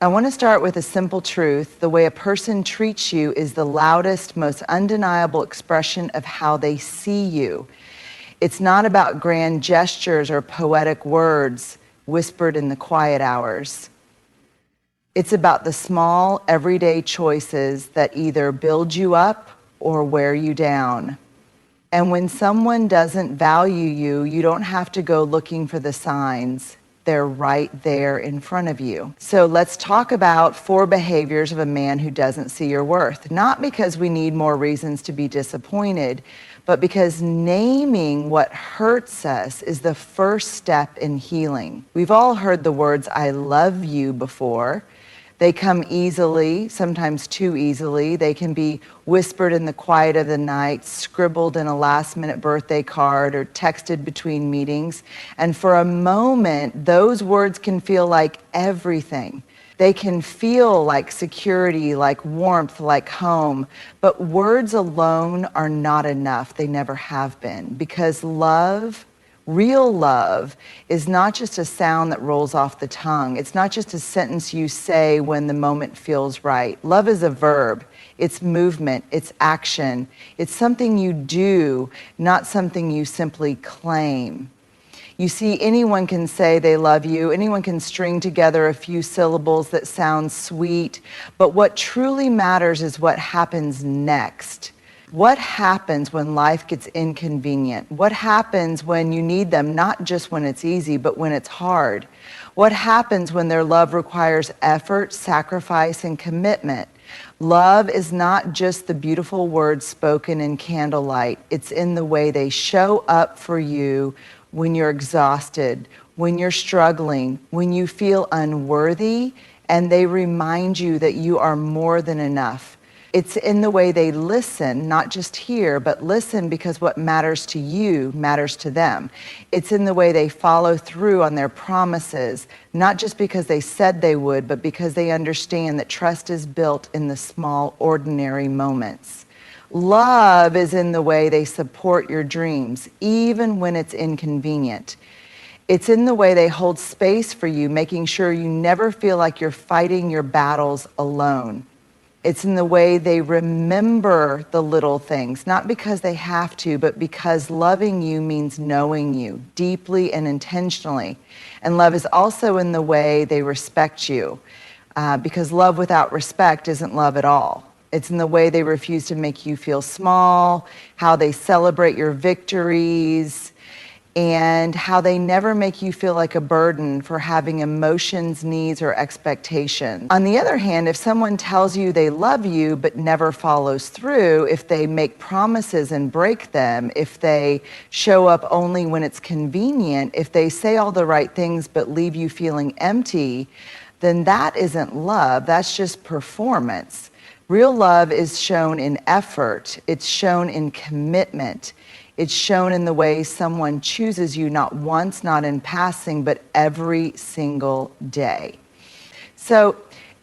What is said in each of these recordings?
I want to start with a simple truth. The way a person treats you is the loudest, most undeniable expression of how they see you. It's not about grand gestures or poetic words whispered in the quiet hours. It's about the small, everyday choices that either build you up or wear you down. And when someone doesn't value you, you don't have to go looking for the signs. They're right there in front of you. So let's talk about 4 behaviors of a man who doesn't see your worth. Not because we need more reasons to be disappointed, but because naming what hurts us is the first step in healing. We've all heard the words, "I love you," before. They come easily, sometimes too easily. They can be whispered in the quiet of the night, scribbled in a last-minute birthday card, or texted between meetings. And for a moment, those words can feel like everything. They can feel like security, like warmth, like home. But words alone are not enough. They never have been. Because love, real love, is not just a sound that rolls off the tongue. It's not just a sentence you say when the moment feels right. Love is a verb. It's movement. It's action. It's something you do, not something you simply claim. You see, anyone can say they love you. Anyone can string together a few syllables that sound sweet. But what truly matters is what happens next. What happens when life gets inconvenient? What happens when you need them, not just when it's easy, but when it's hard? What happens when their love requires effort, sacrifice, and commitment? Love is not just the beautiful words spoken in candlelight. It's in the way they show up for you when you're exhausted, when you're struggling, when you feel unworthy, and they remind you that you are more than enough. It's in the way they listen, not just hear, but listen because what matters to you matters to them. It's in the way they follow through on their promises, not just because they said they would, but because they understand that trust is built in the small, ordinary moments. Love is in the way they support your dreams, even when it's inconvenient. It's in the way they hold space for you, making sure you never feel like you're fighting your battles alone. It's in the way they remember the little things, not because they have to, but because loving you means knowing you deeply and intentionally. And love is also in the way they respect you, because love without respect isn't love at all. It's in the way they refuse to make you feel small, how they celebrate your victories, and how they never make you feel like a burden for having emotions, needs, or expectations. On the other hand, if someone tells you they love you but never follows through, if they make promises and break them, if they show up only when it's convenient, if they say all the right things but leave you feeling empty, then that isn't love, that's just performance. Real love is shown in effort, it's shown in commitment. It's shown in the way someone chooses you, not once, not in passing, but every single day. So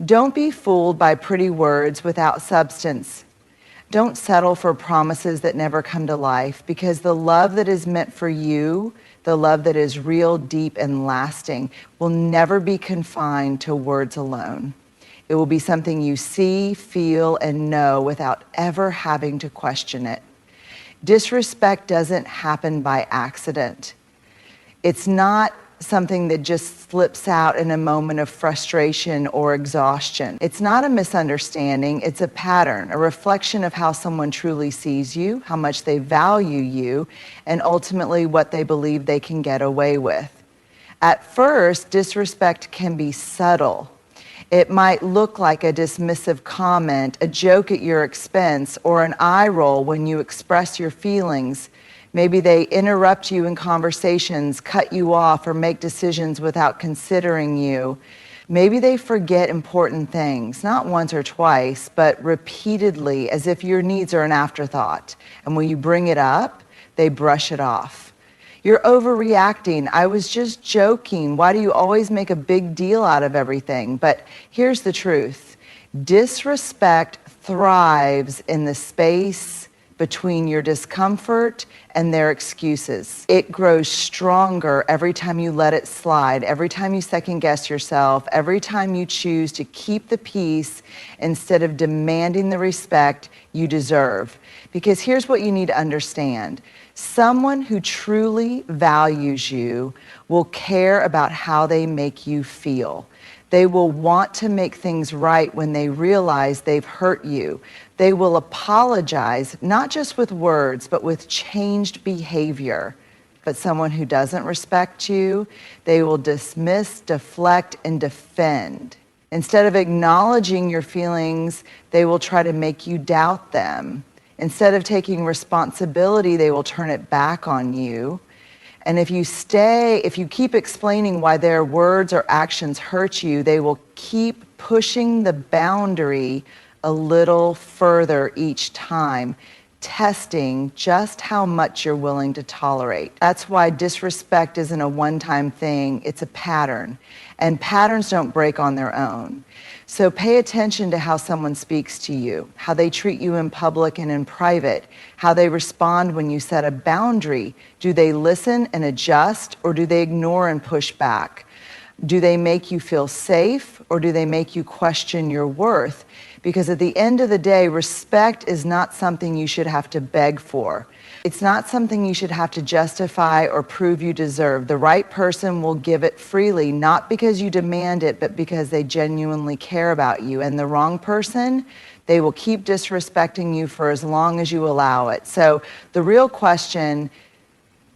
don't be fooled by pretty words without substance. Don't settle for promises that never come to life, because the love that is meant for you, the love that is real, deep, and lasting, will never be confined to words alone. It will be something you see, feel, and know without ever having to question it. Disrespect doesn't happen by accident. It's not something that just slips out in a moment of frustration or exhaustion. It's not a misunderstanding, it's a pattern, a reflection of how someone truly sees you, how much they value you, and ultimately what they believe they can get away with. At first, disrespect can be subtle. It might look like a dismissive comment, a joke at your expense, or an eye roll when you express your feelings. Maybe they interrupt you in conversations, cut you off, or make decisions without considering you. Maybe they forget important things, not once or twice, but repeatedly, as if your needs are an afterthought. And when you bring it up, they brush it off. You're overreacting. I was just joking. Why do you always make a big deal out of everything? But here's the truth. Disrespect thrives in the space between your discomfort and their excuses. It grows stronger every time you let it slide, every time you second guess yourself, every time you choose to keep the peace instead of demanding the respect you deserve. Because here's what you need to understand. Someone who truly values you will care about how they make you feel. They will want to make things right when they realize they've hurt you. They will apologize, not just with words, but with changed behavior. But someone who doesn't respect you, they will dismiss, deflect, and defend. Instead of acknowledging your feelings, they will try to make you doubt them. Instead of taking responsibility, they will turn it back on you. And if you keep explaining why their words or actions hurt you, they will keep pushing the boundary a little further each time, testing just how much you're willing to tolerate. That's why disrespect isn't a one-time thing, it's a pattern. And patterns don't break on their own. So pay attention to how someone speaks to you, how they treat you in public and in private, how they respond when you set a boundary. Do they listen and adjust, or do they ignore and push back? Do they make you feel safe, or do they make you question your worth? Because at the end of the day, respect is not something you should have to beg for. It's not something you should have to justify or prove you deserve. The right person will give it freely, not because you demand it, but because they genuinely care about you. And the wrong person, they will keep disrespecting you for as long as you allow it. So the real question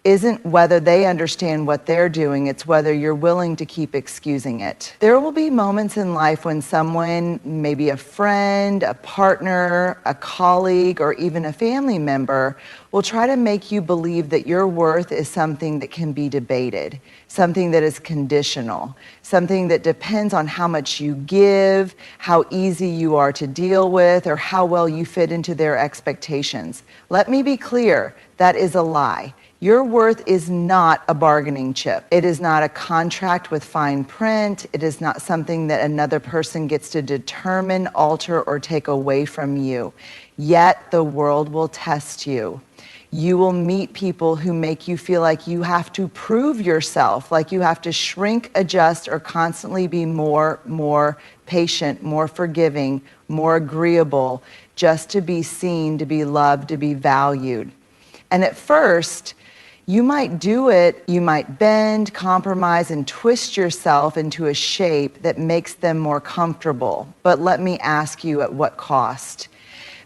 isn't whether they understand what they're doing, it's whether you're willing to keep excusing it. There will be moments in life when someone, maybe a friend, a partner, a colleague, or even a family member, will try to make you believe that your worth is something that can be debated, something that is conditional, something that depends on how much you give, how easy you are to deal with, or how well you fit into their expectations. Let me be clear, that is a lie. Your worth is not a bargaining chip. It is not a contract with fine print. It is not something that another person gets to determine, alter, or take away from you. Yet the world will test you. You will meet people who make you feel like you have to prove yourself, like you have to shrink, adjust, or constantly be more patient, more forgiving, more agreeable, just to be seen, to be loved, to be valued. And at first, you might do it, you might bend, compromise, and twist yourself into a shape that makes them more comfortable. But let me ask you, at what cost?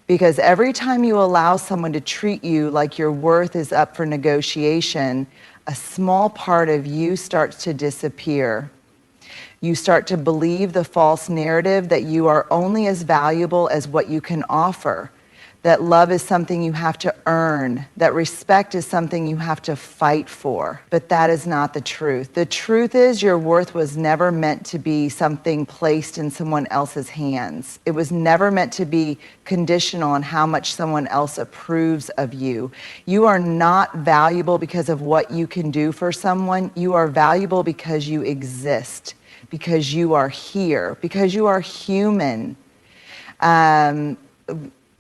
Because every time you allow someone to treat you like your worth is up for negotiation, a small part of you starts to disappear. You start to believe the false narrative that you are only as valuable as what you can offer, that love is something you have to earn, that respect is something you have to fight for. But that is not the truth. The truth is your worth was never meant to be something placed in someone else's hands. It was never meant to be conditional on how much someone else approves of you. You are not valuable because of what you can do for someone. You are valuable because you exist, because you are here, because you are human.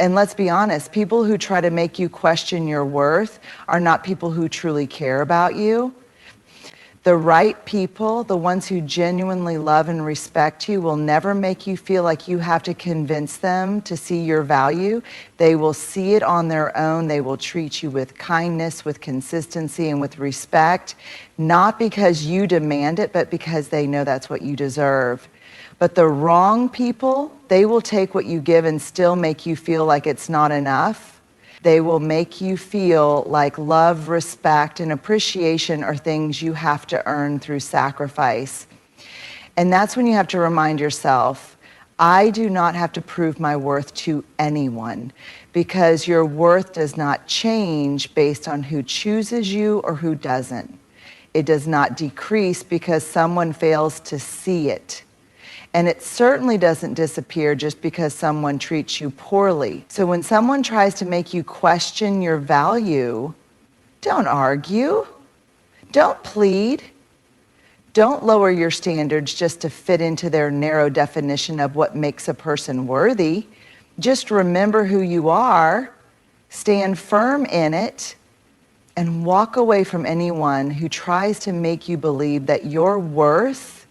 And let's be honest, people who try to make you question your worth are not people who truly care about you. The right people, the ones who genuinely love and respect you, will never make you feel like you have to convince them to see your value. They will see it on their own. They will treat you with kindness, with consistency, and with respect, not because you demand it, but because they know that's what you deserve. But the wrong people, they will take what you give and still make you feel like it's not enough. They will make you feel like love, respect, and appreciation are things you have to earn through sacrifice. And that's when you have to remind yourself, I do not have to prove my worth to anyone, because your worth does not change based on who chooses you or who doesn't. It does not decrease because someone fails to see it. And it certainly doesn't disappear just because someone treats you poorly. So when someone tries to make you question your value, don't argue, don't plead, don't lower your standards just to fit into their narrow definition of what makes a person worthy. Just remember who you are, Stand firm in it and walk away from anyone who tries to make you believe that your worth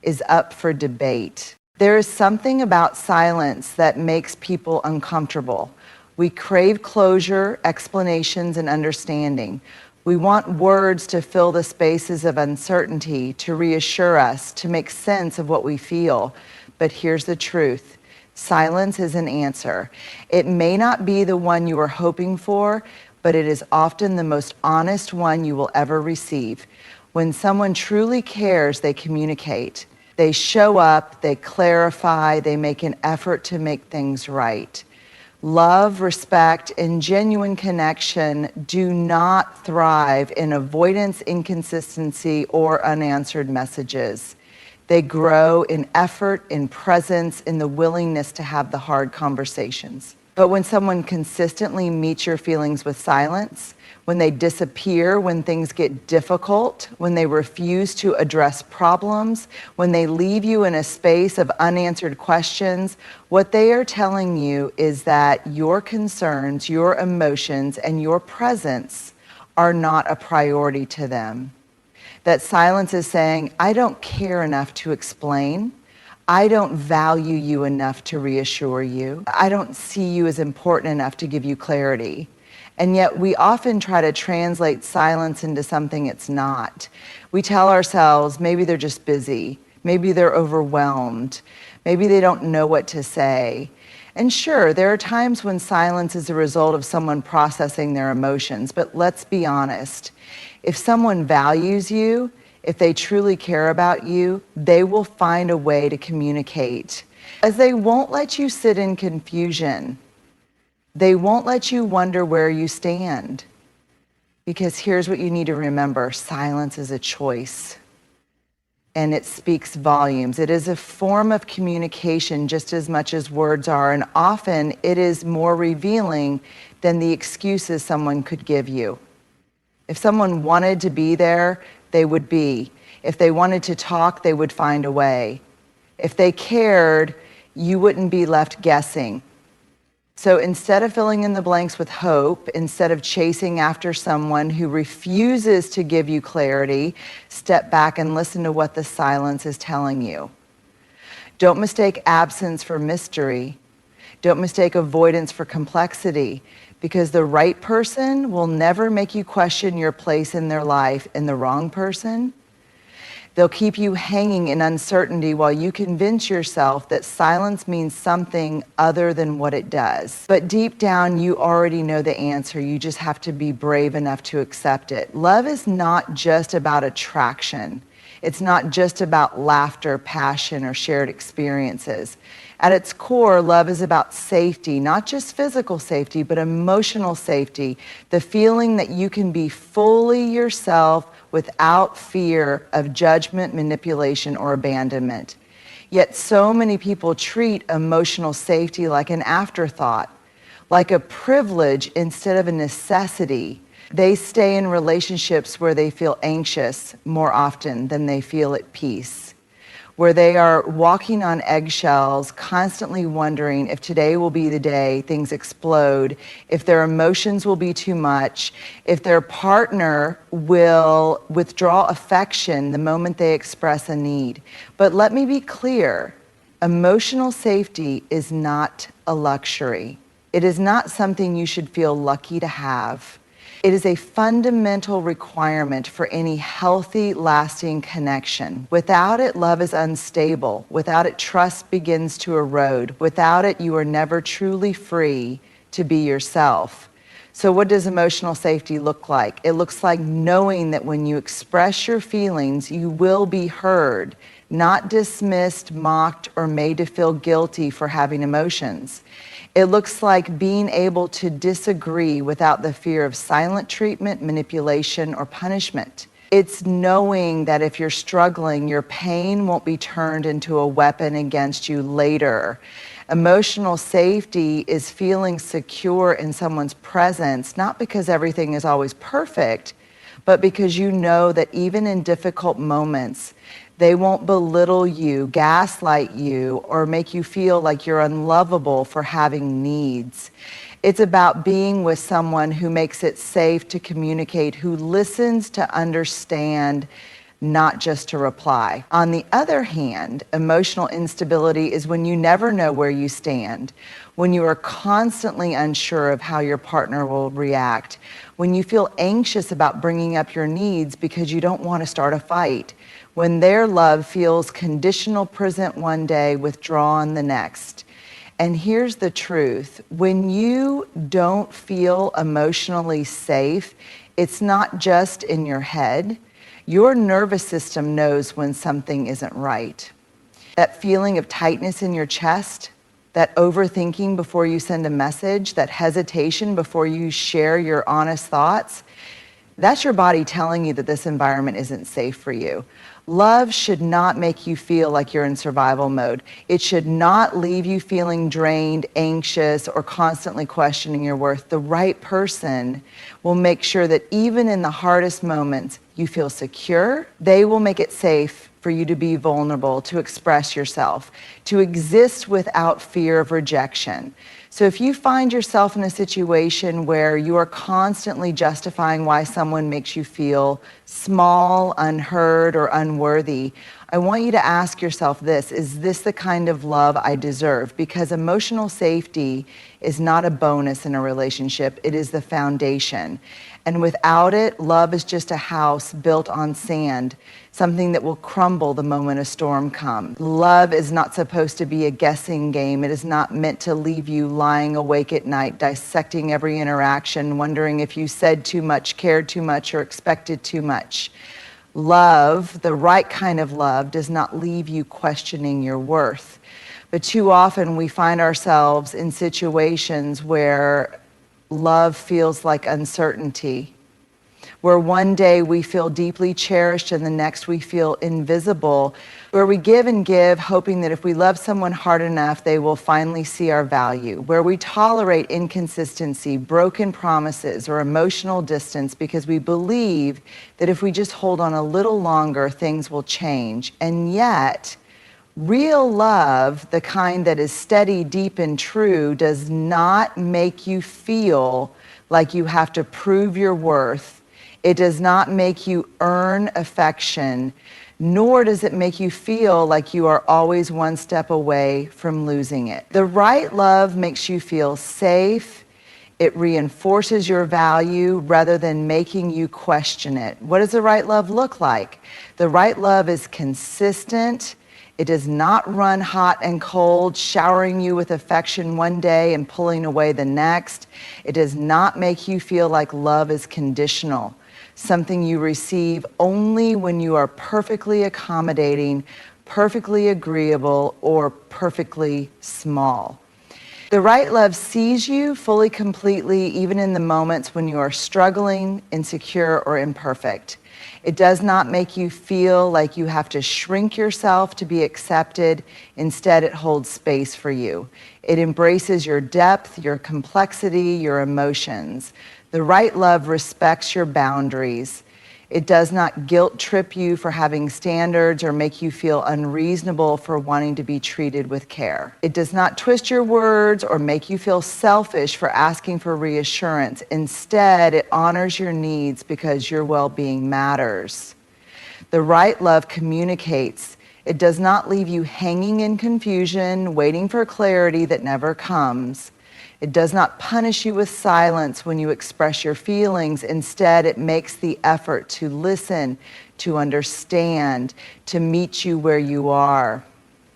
is up for debate. There is something about silence that makes people uncomfortable. We crave closure, explanations, and understanding. We want words to fill the spaces of uncertainty, to reassure us, to make sense of what we feel. But here's the truth. Silence is an answer. It may not be the one you were hoping for, but it is often the most honest one you will ever receive. When someone truly cares, they communicate. They show up, they clarify, they make an effort to make things right. Love, respect, and genuine connection do not thrive in avoidance, inconsistency, or unanswered messages. They grow in effort, in presence, in the willingness to have the hard conversations. But when someone consistently meets your feelings with silence, when they disappear, when things get difficult, when they refuse to address problems, when they leave you in a space of unanswered questions, what they are telling you is that your concerns, your emotions, and your presence are not a priority to them. That silence is saying, I don't care enough to explain. I don't value you enough to reassure you. I don't see you as important enough to give you clarity. And yet we often try to translate silence into something it's not. We tell ourselves maybe they're just busy, maybe they're overwhelmed, maybe they don't know what to say. And sure, there are times when silence is a result of someone processing their emotions, but let's be honest. If someone values you, if they truly care about you, they will find a way to communicate. As they won't let you sit in confusion. They won't let you wonder where you stand. Because here's what you need to remember, silence is a choice. And it speaks volumes. It is a form of communication just as much as words are, and often it is more revealing than the excuses someone could give you. If someone wanted to be there, they would be. If they wanted to talk, they would find a way. If they cared, you wouldn't be left guessing. So instead of filling in the blanks with hope, instead of chasing after someone who refuses to give you clarity, step back and listen to what the silence is telling you. Don't mistake absence for mystery. Don't mistake avoidance for complexity, because the right person will never make you question your place in their life, and the wrong person, they'll keep you hanging in uncertainty while you convince yourself that silence means something other than what it does. But deep down, you already know the answer. You just have to be brave enough to accept it. Love is not just about attraction. It's not just about laughter, passion, or shared experiences. At its core, love is about safety, not just physical safety, but emotional safety. The feeling that you can be fully yourself without fear of judgment, manipulation, or abandonment. Yet so many people treat emotional safety like an afterthought, like a privilege instead of a necessity. They stay in relationships where they feel anxious more often than they feel at peace, where they are walking on eggshells, constantly wondering if today will be the day things explode, if their emotions will be too much, if their partner will withdraw affection the moment they express a need. But let me be clear, emotional safety is not a luxury. It is not something you should feel lucky to have. It is a fundamental requirement for any healthy, lasting connection. Without it, love is unstable. Without it, trust begins to erode. Without it, you are never truly free to be yourself. So what does emotional safety look like? It looks like knowing that when you express your feelings, you will be heard, not dismissed, mocked, or made to feel guilty for having emotions. It looks like being able to disagree without the fear of silent treatment, manipulation, or punishment. It's knowing that if you're struggling, your pain won't be turned into a weapon against you later. Emotional safety is feeling secure in someone's presence, not because everything is always perfect, but because you know that even in difficult moments, they won't belittle you, gaslight you, or make you feel like you're unlovable for having needs. It's about being with someone who makes it safe to communicate, who listens to understand, not just to reply. On the other hand, emotional instability is when you never know where you stand, when you are constantly unsure of how your partner will react, when you feel anxious about bringing up your needs because you don't want to start a fight, when their love feels conditional present one day, withdrawn the next. And here's the truth. When you don't feel emotionally safe, it's not just in your head. Your nervous system knows when something isn't right. That feeling of tightness in your chest, that overthinking before you send a message, that hesitation before you share your honest thoughts, that's your body telling you that this environment isn't safe for you. Love should not make you feel like you're in survival mode. It should not leave you feeling drained, anxious, or constantly questioning your worth. The right person will make sure that even in the hardest moments, you feel secure. They will make it safe for you to be vulnerable, to express yourself, to exist without fear of rejection. So if you find yourself in a situation where you are constantly justifying why someone makes you feel small, unheard, or unworthy, I want you to ask yourself this: is this the kind of love I deserve? Because emotional safety is not a bonus in a relationship, it is the foundation. And without it, love is just a house built on sand, something that will crumble the moment a storm comes. Love is not supposed to be a guessing game. It is not meant to leave you lying awake at night, dissecting every interaction, wondering if you said too much, cared too much, or expected too much. Love, the right kind of love, does not leave you questioning your worth. But too often we find ourselves in situations where love feels like uncertainty, where one day we feel deeply cherished and the next we feel invisible, where we give and give, hoping that if we love someone hard enough, they will finally see our value, where we tolerate inconsistency, broken promises, or emotional distance because we believe that if we just hold on a little longer, things will change. And yet, real love, the kind that is steady, deep, and true, does not make you feel like you have to prove your worth. It does not make you earn affection, nor does it make you feel like you are always one step away from losing it. The right love makes you feel safe. It reinforces your value rather than making you question it. What does the right love look like? The right love is consistent. It does not run hot and cold, showering you with affection one day and pulling away the next. It does not make you feel like love is conditional, something you receive only when you are perfectly accommodating, perfectly agreeable, or perfectly small. The right love sees you fully, completely, even in the moments when you are struggling, insecure, or imperfect. It does not make you feel like you have to shrink yourself to be accepted. Instead, it holds space for you. It embraces your depth, your complexity, your emotions. The right love respects your boundaries. It does not guilt trip you for having standards or make you feel unreasonable for wanting to be treated with care. It does not twist your words or make you feel selfish for asking for reassurance. Instead, it honors your needs because your well-being matters. The right love communicates. It does not leave you hanging in confusion, waiting for clarity that never comes. It does not punish you with silence when you express your feelings. Instead, it makes the effort to listen, to understand, to meet you where you are.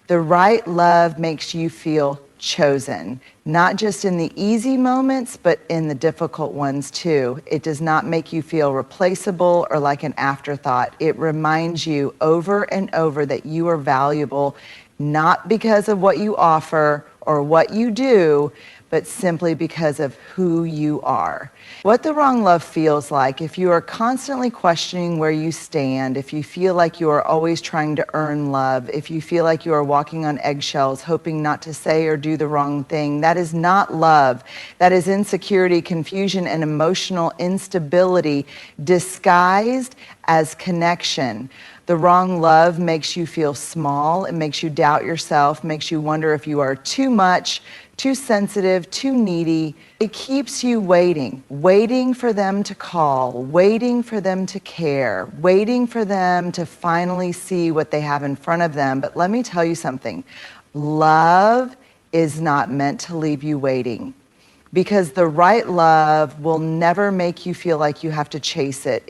The right love makes you feel chosen, not just in the easy moments, but in the difficult ones too. It does not make you feel replaceable or like an afterthought. It reminds you over and over that you are valuable, not because of what you offer or what you do, but simply because of who you are. What the wrong love feels like, if you are constantly questioning where you stand, if you feel like you are always trying to earn love, if you feel like you are walking on eggshells, hoping not to say or do the wrong thing, that is not love. That is insecurity, confusion, and emotional instability disguised as connection. The wrong love makes you feel small. It makes you doubt yourself, makes you wonder if you are too much, too sensitive, too needy. It keeps you waiting, waiting for them to call, waiting for them to care, waiting for them to finally see what they have in front of them. But let me tell you something. Love is not meant to leave you waiting, because the right love will never make you feel like you have to chase it.